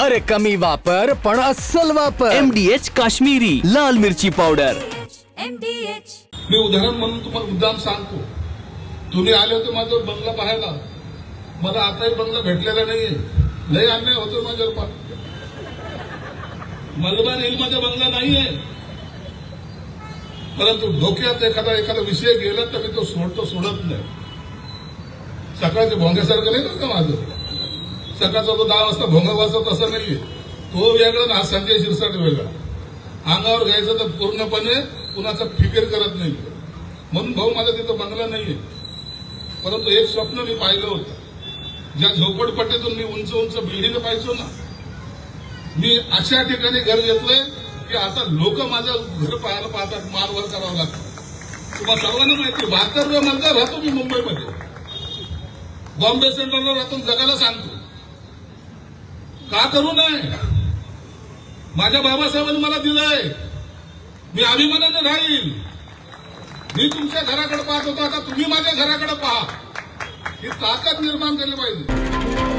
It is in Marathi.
अरे कमी वापर पण अस्सल वापर. MDH काश्मीरी लाल मिरची पावडर. मी उदाहरण म्हणून तुम्हाला मुद्दाम सांगतो. तुम्ही आले होते माझा बंगला पाहायला. मला आताही बंगला भेटलेला नाहीये. लय अन्याय होतो माझ्यावर. मलबार हिल मध्ये बंगला नाहीये, परंतु डोक्यात एखादा विषय गेला तर मी तो सोडत नाही. सकाळच्या भोंग्यासारखं नाही ना माझं. सकाळचा तो 10 वाजता भोंगा वाजत असं नाहीये. तो वेगळा ना संजय शिरसाट वेगळा. अंगावर घ्यायचं तर पूर्णपणे कुणाचा फिकीर करत नाही. म्हणून भाऊ माझा तिथं बंगला नाहीये, परंतु एक स्वप्न मी पाहिलं होतं. ज्या झोपडपट्टीतून मी उंच उंच बिल्डिंग पाहिजो ना, मी अशा ठिकाणी घर घेतलंय की आता लोक माझं घर पाहायला पाहतात. मारवर करावं लागतं. तुम्हाला सर्वांना माहिती 72व्या मजल्यावर राहतो मी मुंबईमध्ये. बॉम्बे सेंट्रलला राहतो. जगाला सांगतो का करू नये. माझ्या बाबासाहेबांनी मला दिलंय. मी अभिमानाने राहील. मी तुमच्या घराकडे पाहत होतो, आता तुम्ही माझ्या घराकडे पहा. ही ताकद निर्माण केली पाहिजे.